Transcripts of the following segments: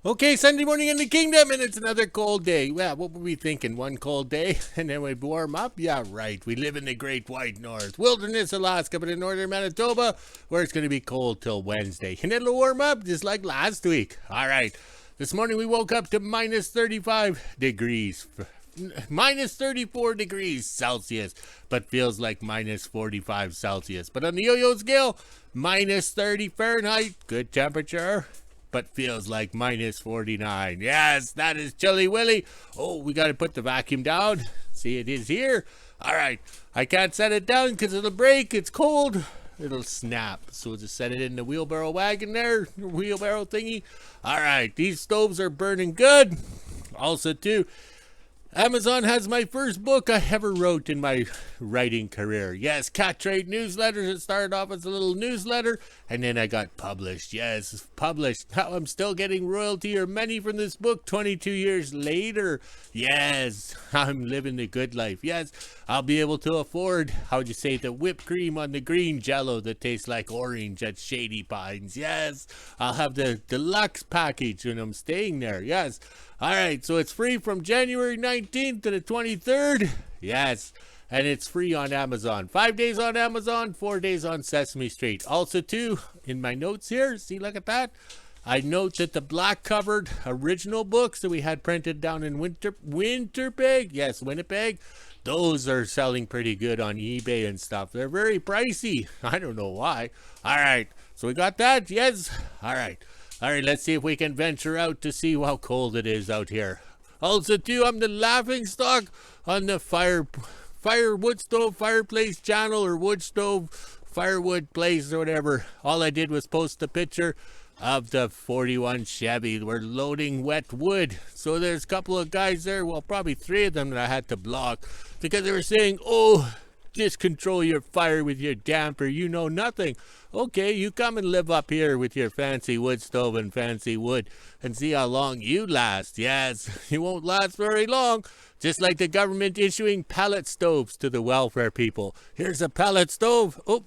Okay, Sunday morning in the kingdom, and it's another cold day. Well, what were we thinking? One cold day, and then we warm up? Yeah, right. We live in the Great White North, Wilderness, Alaska, but in Northern Manitoba, where it's going to be cold till Wednesday. And it'll warm up just like last week. All right. This morning we woke up to minus 35 degrees. Minus 34 degrees Celsius, but feels like minus 45 Celsius. But on the yo-yo scale, minus 30 Fahrenheit, good temperature, but feels like minus 49. Yes, that is Chilly Willy. Oh, we got to put the vacuum down. See, it is here. All right, I can't set it down because it'll break. It's cold. It'll snap. So we'll just set it in the wheelbarrow wagon there, wheelbarrow thingy. All right, these stoves are burning good. Also, too, Amazon has my first book I ever wrote in my writing career. Yes, Cat Trade Newsletters. It started off as a little newsletter, and then I got published. Yes, published. Now I'm still getting royalty or money from this book 22 years later. Yes, I'm living the good life. Yes, I'll be able to afford, how'd you say, the whipped cream on the green jello that tastes like orange at Shady Pines. Yes, I'll have the deluxe package when I'm staying there. Yes. All right, so it's free from January 19th to the 23rd. Yes, and it's free on Amazon. 5 days on Amazon, 4 days on Sesame Street. Also, too, in my notes here, see, look at that. I note that the black-covered original books that we had printed down in Winnipeg, those are selling pretty good on eBay and stuff. They're very pricey. I don't know why. All right, so we got that? Yes? All right. All right, let's see if we can venture out to see how cold it is out here. Also, too, I'm the laughing stock on the wood stove fireplace channel, or wood stove firewood place or whatever. All I did was post a picture of the 41 Chevy. We're loading wet wood. So there's a couple of guys there, well, probably 3 of them that I had to block because they were saying, oh, just control your fire with your damper. You know nothing. Okay, you come and live up here with your fancy wood stove and fancy wood and see how long you last. Yes, you won't last very long. Just like the government issuing pellet stoves to the welfare people. Here's a pellet stove. Oh,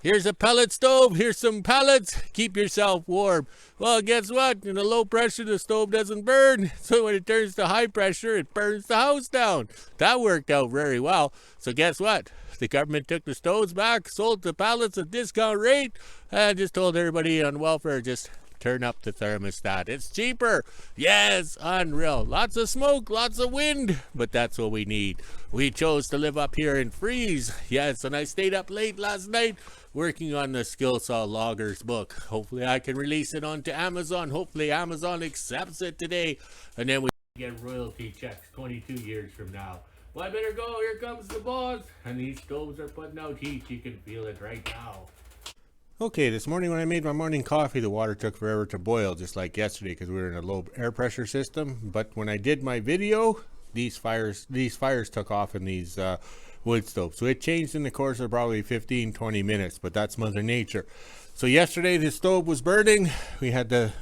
here's a pellet stove. Here's some pellets. Keep yourself warm. Well, guess what? In a low pressure, the stove doesn't burn. So when it turns to high pressure, it burns the house down. That worked out very well. So guess what? The government took the stoves back, sold the pallets at discount rate, and just told everybody on welfare, just turn up the thermostat. It's cheaper. Yes, unreal. Lots of smoke, lots of wind, but that's what we need. We chose to live up here and freeze. Yes, and I stayed up late last night working on the Skill Saw Loggers book. Hopefully I can release it onto Amazon. Hopefully Amazon accepts it today, and then we get royalty checks 22 years from now. Well, I better go. Here comes the boss. And these stoves are putting out heat. You can feel it right now. Okay, this morning when I made my morning coffee, the water took forever to boil, just like yesterday, because we were in a low air pressure system. But when I did my video, these fires took off in these wood stoves. So it changed in the course of probably 15-20 minutes, but that's Mother Nature. So yesterday the stove was burning. We had the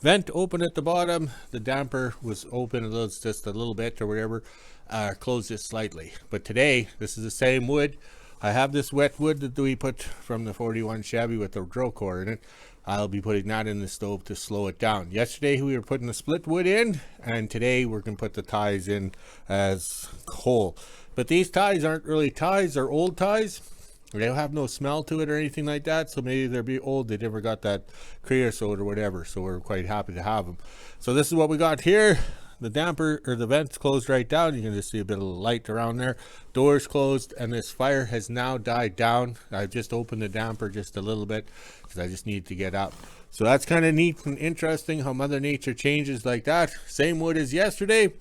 vent open at the bottom. The damper was open just a little bit or whatever. Closed it slightly. But today, this is the same wood. I have this wet wood that we put from the 41 Chevy with the drill core in it. I'll be putting that in the stove to slow it down. Yesterday we were putting the split wood in, and today we're going to put the ties in as coal. But these ties aren't really ties, they're old ties. They don't have no smell to it or anything like that, so maybe they'll be old. They never got that creosote or whatever, so we're quite happy to have them. So this is what we got here. The damper, or the vent's closed right down. You can just see a bit of light around there. Doors closed, and this fire has now died down. I've just opened the damper just a little bit because I just need to get up. So that's kind of neat and interesting how Mother Nature changes like that. Same wood as yesterday,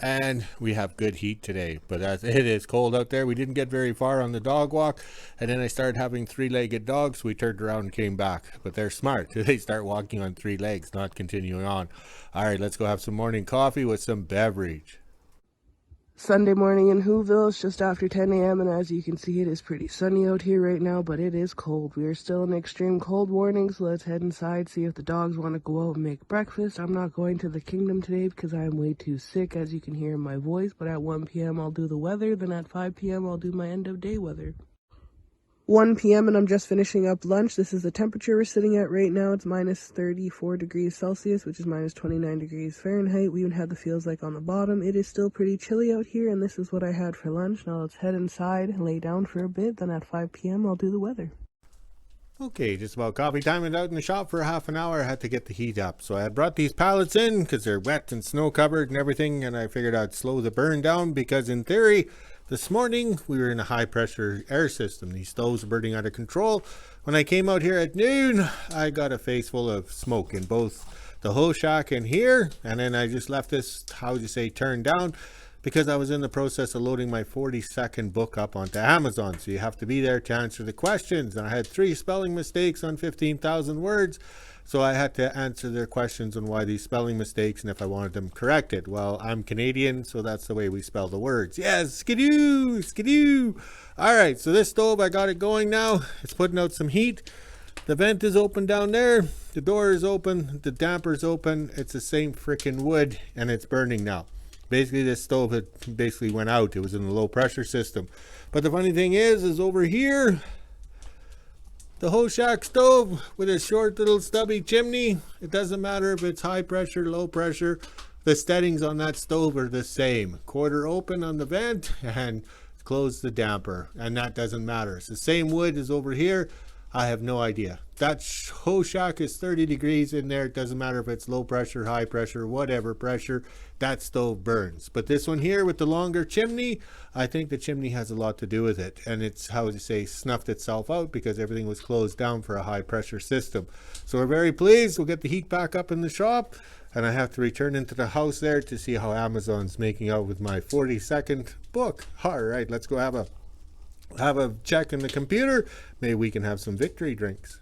and we have good heat today. But it is cold out there. We didn't get very far on the dog walk, and then I started having 3-legged dogs. We turned around and came back. But they're smart. They start walking on 3 legs, not continuing on. All right, let's go have some morning coffee with some beverage. Sunday morning in Whoville. It's just after 10 a.m. and as you can see, it is pretty sunny out here right now, but it is cold. We are still in extreme cold warning, so let's head inside, see if the dogs want to go out and make breakfast. I'm not going to the kingdom today because I am way too sick, as you can hear in my voice, but at 1 p.m. I'll do the weather, then at 5 p.m. I'll do my end of day weather. 1 p.m. and I'm just finishing up lunch. This is the temperature we're sitting at right now. It's minus 34 degrees Celsius, which is minus 29 degrees Fahrenheit. We even have the feels like on the bottom. It is still pretty chilly out here, and this is what I had for lunch. Now let's head inside and lay down for a bit. Then at 5 p.m. I'll do the weather. Okay, just about coffee time and out in the shop for half an hour. I had to get the heat up. So I had brought these pallets in because they're wet and snow covered and everything. And I figured I'd slow the burn down because in theory, this morning we were in a high pressure air system. These stoves were burning out of control. When I came out here at noon, I got a face full of smoke in both the whole shack and here. And then I just left this, how would you say, turned down, because I was in the process of loading my 40-second book up onto Amazon. So you have to be there to answer the questions. And I had 3 spelling mistakes on 15,000 words. So I had to answer their questions on why these spelling mistakes and if I wanted them corrected. Well, I'm Canadian, so that's the way we spell the words. Yes, skidoo, skidoo. All right, so this stove, I got it going now. It's putting out some heat. The vent is open down there. The door is open. The damper's open. It's the same freaking wood, and it's burning now. Basically, this stove had basically went out. It was in a low pressure system. But the funny thing is over here, the whole shack stove with a short little stubby chimney. It doesn't matter if it's high pressure, low pressure. The settings on that stove are the same. Quarter open on the vent and close the damper. And that doesn't matter. It's the same wood as over here. I have no idea. That whole shack is 30 degrees in there. It doesn't matter if it's low pressure, high pressure, whatever pressure, that stove burns. But this one here with the longer chimney, I think the chimney has a lot to do with it. And it's, how would you say, snuffed itself out because everything was closed down for a high pressure system. So we're very pleased. We'll get the heat back up in the shop. And I have to return into the house there to see how Amazon's making out with my 40-second book. All right, let's go have a check in the computer. Maybe we can have some victory drinks.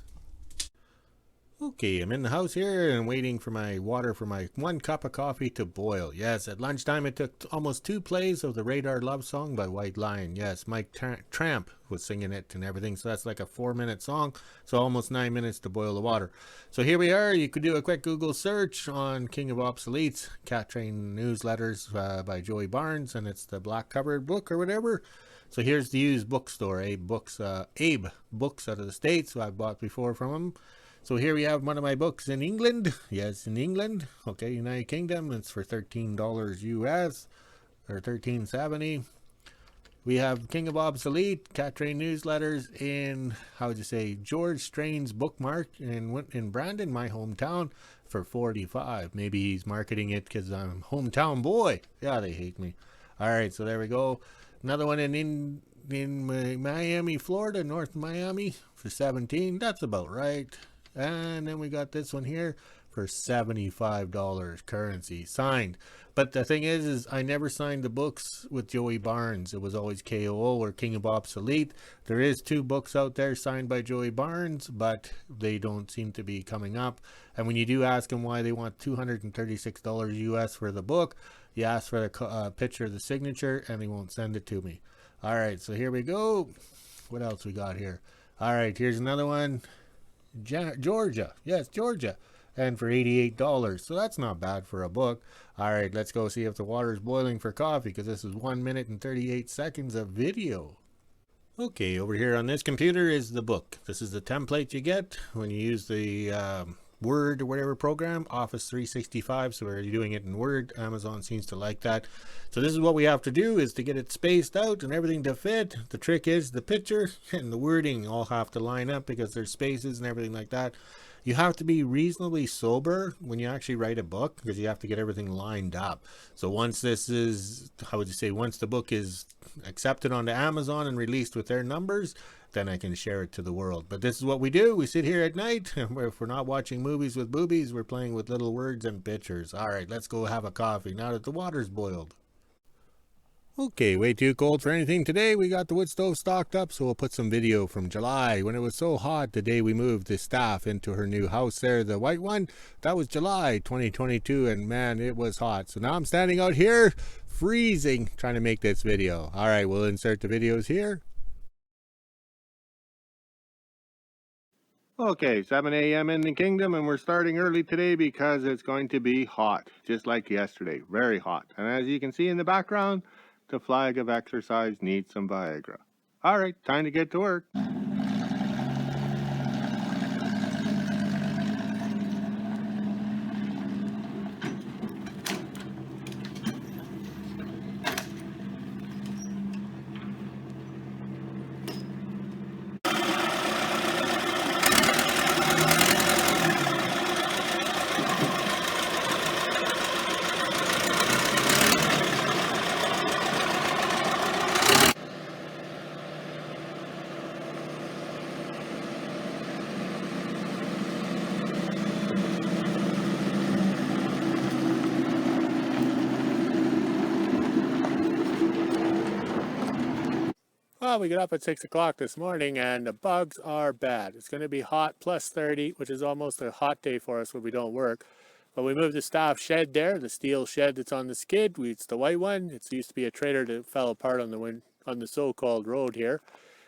Okay, I'm in the house here and waiting for my water for my 1 cup of coffee to boil. Yes, at lunchtime it took almost 2 plays of the Radar Love Song by White Lion. Yes, Mike Tramp was singing it and everything, so that's like a 4-minute song, so almost 9 minutes to boil the water. So here we are. You could do a quick Google search on King of Obsolete, Cat Train Newsletters by Joey Barnes, and it's the black covered book or whatever. So here's the used bookstore, Abe Books out of the States, who I've bought before from him. So here we have one of my books in England. Yes, in England. Okay, United Kingdom. It's for $13 US or $13.70. We have King of Obsolete, Cat Train Newsletters in, how would you say, George Strain's bookmark in Brandon, my hometown, for $45. Maybe he's marketing it because I'm a hometown boy. Yeah, they hate me. All right, so there we go. Another one in Miami, Florida, North Miami for $17. That's about right. And then we got this one here for $75 currency signed. But the thing is I never signed the books with Joey Barnes. It was always KOO or King of Obsolete. There is 2 books out there signed by Joey Barnes, but they don't seem to be coming up. And when you do ask them why they want $236 US for the book, you ask for the picture of the signature and they won't send it to me. All right, so here we go. What else we got here? All right, here's another one. Georgia. Yes, Georgia. And for $88. So that's not bad for a book. All right, let's go see if the water is boiling for coffee because this is 1 minute and 38 seconds of video. Okay, over here on this computer is the book. This is the template you get when you use the Word or whatever program, Office 365. So we're doing it in Word. Amazon seems to like that. So this is what we have to do, is to get it spaced out and everything to fit. The trick is the picture and the wording all have to line up because there's spaces and everything like that. You have to be reasonably sober when you actually write a book because you have to get everything lined up. So once this is, how would you say, once the book is accepted onto Amazon and released with their numbers, then I can share it to the world. But this is what we do. We sit here at night. If we're not watching movies with boobies, we're playing with little words and pictures. All right, let's go have a coffee now that the water's boiled. Okay, way too cold for anything today. We got the wood stove stocked up, so we'll put some video from July when it was so hot the day we moved the staff into her new house there, the white one. That was July 2022, and man, it was hot. So now I'm standing out here, freezing, trying to make this video. All right, we'll insert the videos here. Okay, 7 a.m. in the kingdom, and we're starting early today because it's going to be hot, just like yesterday, very hot. And as you can see in the background, the flag of exercise needs some Viagra. All right, time to get to work. Well, we got up at 6 o'clock this morning and the bugs are bad. It's going to be hot, plus 30, which is almost a hot day for us when we don't work. But we moved the staff shed there, the steel shed that's on the skid. It's the white one. It used to be a trailer that fell apart on the so-called road here.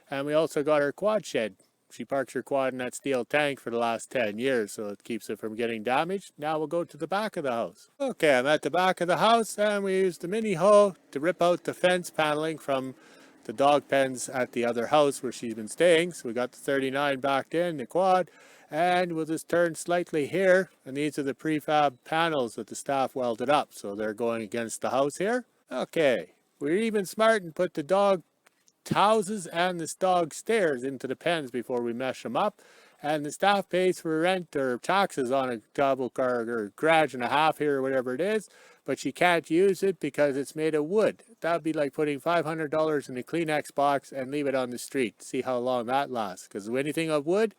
And we also got our quad shed. She parks her quad in that steel tank for the last 10 years, so it keeps it from getting damaged. Now we'll go to the back of the house. Okay, I'm at the back of the house, and we used the mini hoe to rip out the fence paneling from the dog pens at the other house where she's been staying. So we got the 39 backed in, the quad, and we'll just turn slightly here, and these are the prefab panels that the staff welded up, so they're going against the house here. Okay, we're even smart and put the dog houses and the dog stairs into the pens before we mesh them up, and the staff pays for rent or taxes on a double car or garage and a half here or whatever it is, but she can't use it because it's made of wood. That'd be like putting $500 in a Kleenex box and leave it on the street. See how long that lasts, because anything of wood,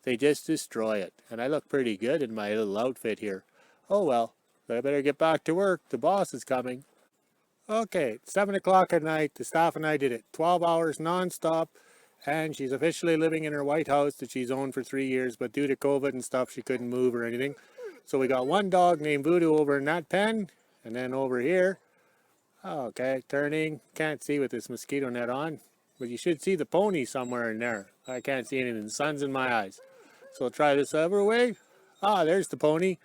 they just destroy it. And I look pretty good in my little outfit here. Oh well, I better get back to work. The boss is coming. Okay, 7 o'clock at night, the staff and I did it 12 hours non-stop, and she's officially living in her white house that she's owned for 3 years, but due to COVID and stuff, she couldn't move or anything. So we got one dog named Voodoo over in that pen, and then over here, okay, turning, can't see with this mosquito net on, but you should see the pony somewhere in there. I can't see anything, the sun's in my eyes. So I'll try this other way. There's the pony.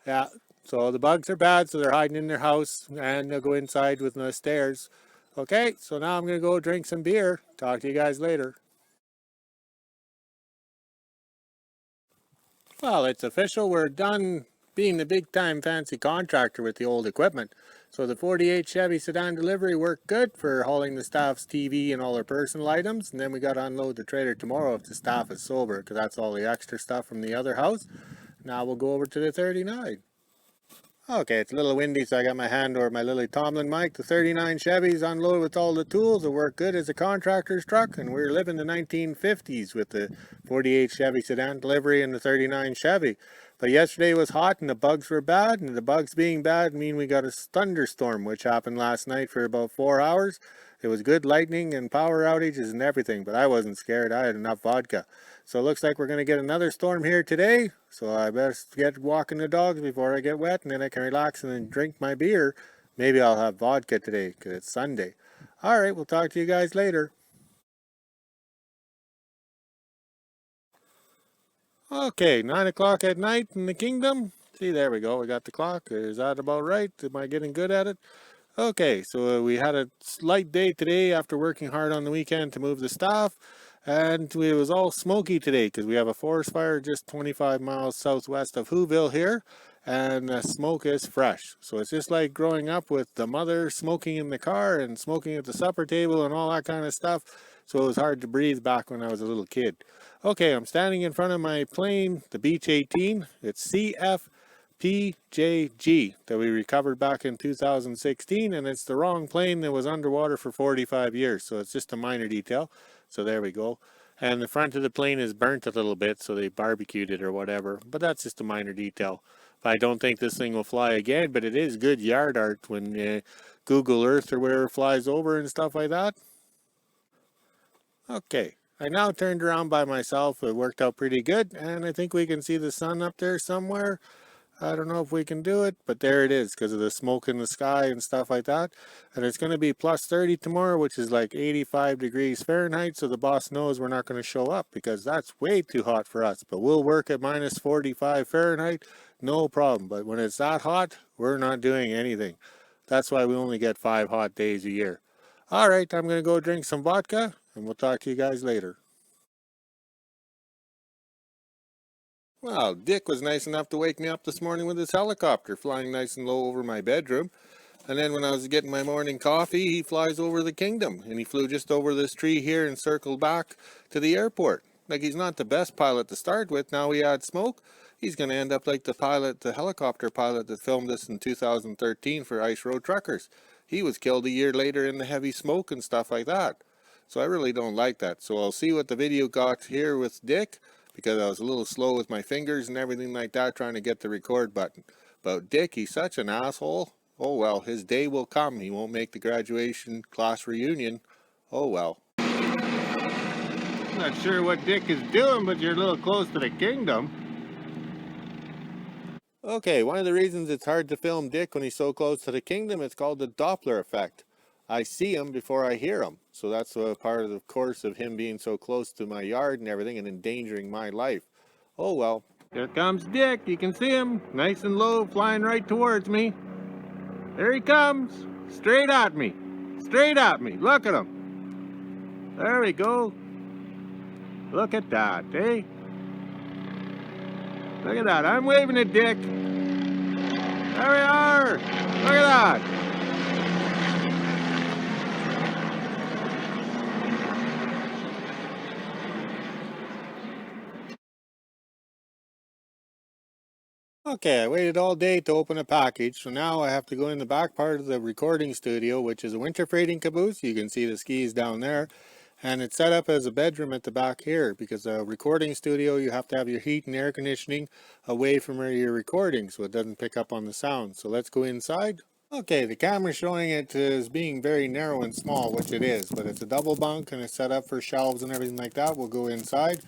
Yeah, so the bugs are bad, so they're hiding in their house, and they'll go inside with the stairs. Okay, so now I'm going to go drink some beer. Talk to you guys later. Well, it's official. We're done being the big-time fancy contractor with the old equipment. So the 48 Chevy sedan delivery worked good for hauling the staff's TV and all their personal items. And then we got to unload the trailer tomorrow if the staff is sober, because that's all the extra stuff from the other house. Now we'll go over to the 39. Okay, it's a little windy, so I got my hand over my Lily Tomlin mic. The 39 Chevy's unloaded with all the tools. It worked good as a contractor's truck, and we're living the 1950s with the 48 Chevy sedan delivery and the 39 Chevy. But yesterday was hot, and the bugs were bad, and the bugs being bad mean we got a thunderstorm, which happened last night for about 4 hours. It was good lightning and power outages and everything, but I wasn't scared. I had enough vodka. So it looks like we're going to get another storm here today. So I best get walking the dogs before I get wet, and then I can relax and then drink my beer. Maybe I'll have vodka today because it's Sunday. All right, we'll talk to you guys later. Okay, 9 o'clock at night in the kingdom. See, there we go. We got the clock. Is that about right? Am I getting good at it? Okay, so we had a light day today after working hard on the weekend to move the staff, and it was all smoky today because we have a forest fire just 25 miles southwest of WHO-ville here, and the smoke is fresh. So it's just like growing up with the mother smoking in the car and smoking at the supper table and all that kind of stuff, so it was hard to breathe back when I was a little kid. Okay, I'm standing in front of my plane, the Beech 18. It's CF PJG that we recovered back in 2016, and it's the wrong plane that was underwater for 45 years, so it's just a minor detail. So there we go. And the front of the plane is burnt a little bit, so they barbecued it or whatever, but that's just a minor detail. I don't think this thing will fly again, but it is good yard art when Google Earth or whatever flies over and stuff like that. Okay, I now turned around by myself. It worked out pretty good, and I think we can see the sun up there somewhere. I don't know if we can do it, but there it is because of the smoke in the sky and stuff like that. And it's going to be plus 30 tomorrow, which is like 85 degrees Fahrenheit. So the boss knows we're not going to show up because that's way too hot for us. But we'll work at minus 45 Fahrenheit, no problem. But when it's that hot, we're not doing anything. That's why we only get 5 hot days a year. All right, I'm going to go drink some vodka, and we'll talk to you guys later. Well, Dick was nice enough to wake me up this morning with his helicopter flying nice and low over my bedroom. And then when I was getting my morning coffee, he flies over the kingdom. And he flew just over this tree here and circled back to the airport. Like, he's not the best pilot to start with. Now we add smoke, he's going to end up like the helicopter pilot that filmed this in 2013 for Ice Road Truckers. He was killed a year later in the heavy smoke and stuff like that. So I really don't like that. So I'll see what the video got here with Dick, because I was a little slow with my fingers and everything like that trying to get the record button. But Dick, he's such an asshole. Oh well, his day will come. He won't make the graduation class reunion. Oh well. Not sure what Dick is doing, but you're a little close to the kingdom. Okay, one of the reasons it's hard to film Dick when he's so close to the kingdom, it's called the Doppler effect. I see him before I hear him. So that's a part of the course of him being so close to my yard and everything and endangering my life. Oh well. Here comes Dick. You can see him, nice and low, flying right towards me. There he comes, straight at me. Straight at me. Look at him. There we go. Look at that, eh? Look at that. I'm waving at Dick. There we are. Look at that. Okay, I waited all day to open a package, so now I have to go in the back part of the recording studio, which is a winter freighting caboose. You can see the skis down there, and it's set up as a bedroom at the back here, because a recording studio, you have to have your heat and air conditioning away from where you're recording, so it doesn't pick up on the sound. So let's go inside. Okay, the camera's showing it as being very narrow and small, which it is, but it's a double bunk and it's set up for shelves and everything like that. We'll go inside.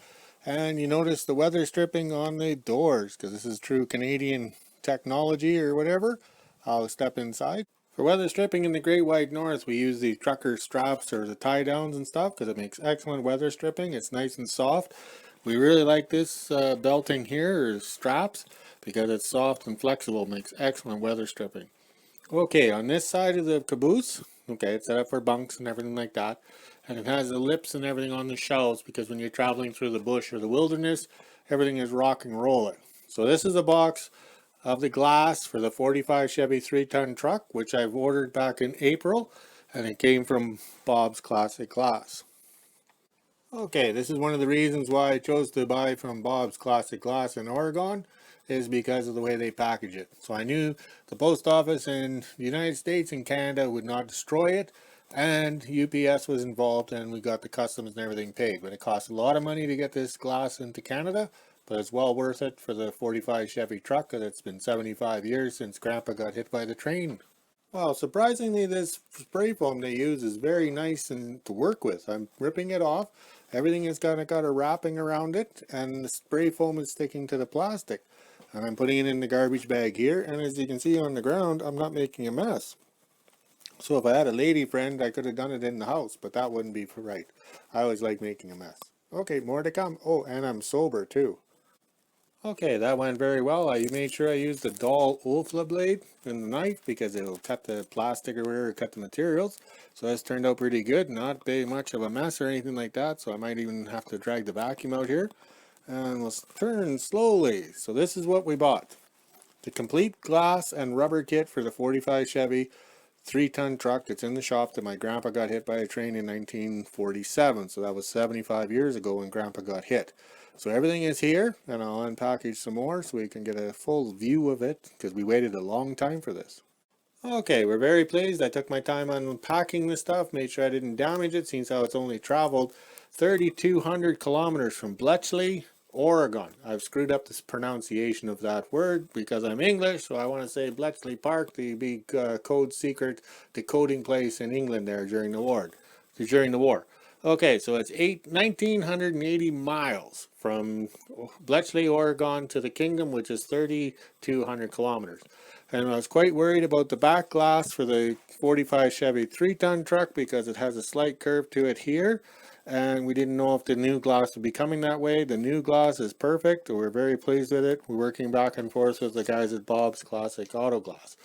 And you notice the weather stripping on the doors, because this is true Canadian technology or whatever. I'll step inside. For weather stripping in the Great White North, we use the trucker straps or the tie downs and stuff, because it makes excellent weather stripping. It's nice and soft. We really like this belting here, or straps, because it's soft and flexible. It makes excellent weather stripping. Okay, on this side of the caboose, okay, it's set up for bunks and everything like that. And it has the lips and everything on the shelves because when you're traveling through the bush or the wilderness, everything is rock and rolling. So this is a box of the glass for the 45 Chevy 3-ton truck, which I've ordered back in April, and it came from Bob's Classic Glass. Okay, this is one of the reasons why I chose to buy from Bob's Classic Glass in Oregon, is because of the way they package it. So I knew the post office in the United States and Canada would not destroy it, and UPS was involved, and we got the customs and everything paid. But it cost a lot of money to get this glass into Canada, but it's well worth it for the 45 Chevy truck, because it's been 75 years since Grandpa got hit by the train. Well, surprisingly, this spray foam they use is very nice and to work with. I'm ripping it off. Everything has kind of got a wrapping around it, and the spray foam is sticking to the plastic. And I'm putting it in the garbage bag here, and as you can see on the ground, I'm not making a mess. So if I had a lady friend, I could have done it in the house, but that wouldn't be right. I always like making a mess. Okay, more to come. Oh, and I'm sober too. Okay, that went very well. I made sure I used the dull Olfla blade in the knife because it'll cut the plastic or whatever, cut the materials. So this turned out pretty good, not very much of a mess or anything like that. So I might even have to drag the vacuum out here. And we'll turn slowly. So this is what we bought. The complete glass and rubber kit for the 45 Chevy 3-ton truck that's in the shop that my grandpa got hit by a train in 1947. So that was 75 years ago when grandpa got hit. So everything is here, and I'll unpackage some more so we can get a full view of it, because we waited a long time for this. Okay, we're very pleased. I took my time on unpacking this stuff, made sure I didn't damage it, since how it's only traveled 3,200 kilometers from Bletchley, Oregon. I've screwed up the pronunciation of that word because I'm English, so I want to say Bletchley Park, the big code secret decoding place in England there during the war. Okay, so it's 1,980 miles from Bletchley, Oregon to the Kingdom, which is 3,200 kilometers. And I was quite worried about the back glass for the 45 Chevy 3-ton truck because it has a slight curve to it here. And we didn't know if the new glass would be coming that way. The new glass is perfect. We're very pleased with it. We're working back and forth with the guys at Bob's Classic Auto Glass.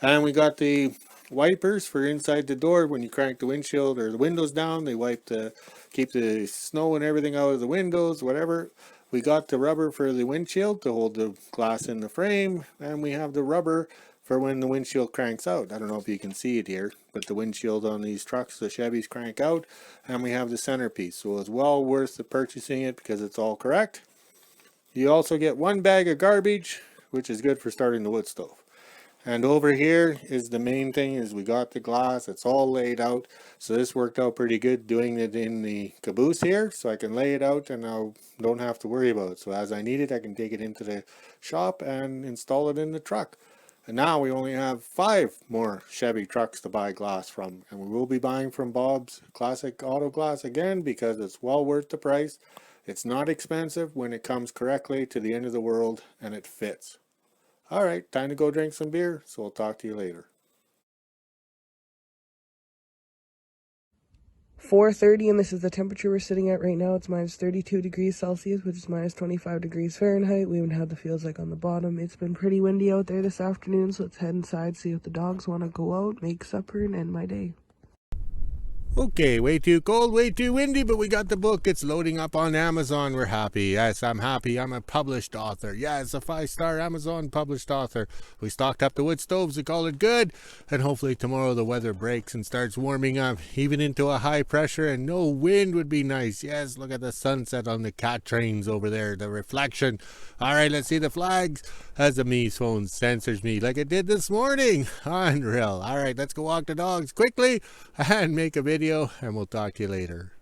And we got the wipers for inside the door. When you crank the windshield or the windows down, they wipe to keep the snow and everything out of the windows, whatever. We got the rubber for the windshield to hold the glass in the frame, and we have the rubber for when the windshield cranks out. I don't know if you can see it here, but the windshield on these trucks, the Chevys, crank out, and we have the centerpiece. So it's well worth the purchasing it because it's all correct. You also get 1 bag of garbage, which is good for starting the wood stove. And over here is the main thing, is we got the glass, it's all laid out. So this worked out pretty good doing it in the caboose here, so I can lay it out and I don't have to worry about it. So as I need it, I can take it into the shop and install it in the truck. And now we only have 5 more Chevy trucks to buy glass from. And we will be buying from Bob's Classic Auto Glass again because it's well worth the price. It's not expensive when it comes correctly to the end of the world and it fits. Alright, time to go drink some beer, so we'll talk to you later. 4:30, and this is the temperature we're sitting at right now. It's minus 32 degrees Celsius, which is minus 25 degrees Fahrenheit. We even have the feels like on the bottom. It's been pretty windy out there this afternoon, so let's head inside, see if the dogs want to go out, make supper, and end my day. Okay, way too cold, way too windy, but we got the book. It's loading up on Amazon. We're happy. Yes, I'm happy. I'm a published author. Yes, a 5-star Amazon published author. We stocked up the wood stoves. We call it good. And hopefully tomorrow the weather breaks and starts warming up, even into a high pressure, and no wind would be nice. Yes, look at the sunset on the cat trains over there, the reflection. All right, let's see the flags as the Me's phone censors me like it did this morning. Unreal. All right, let's go walk the dogs quickly and make a video, and we'll talk to you later.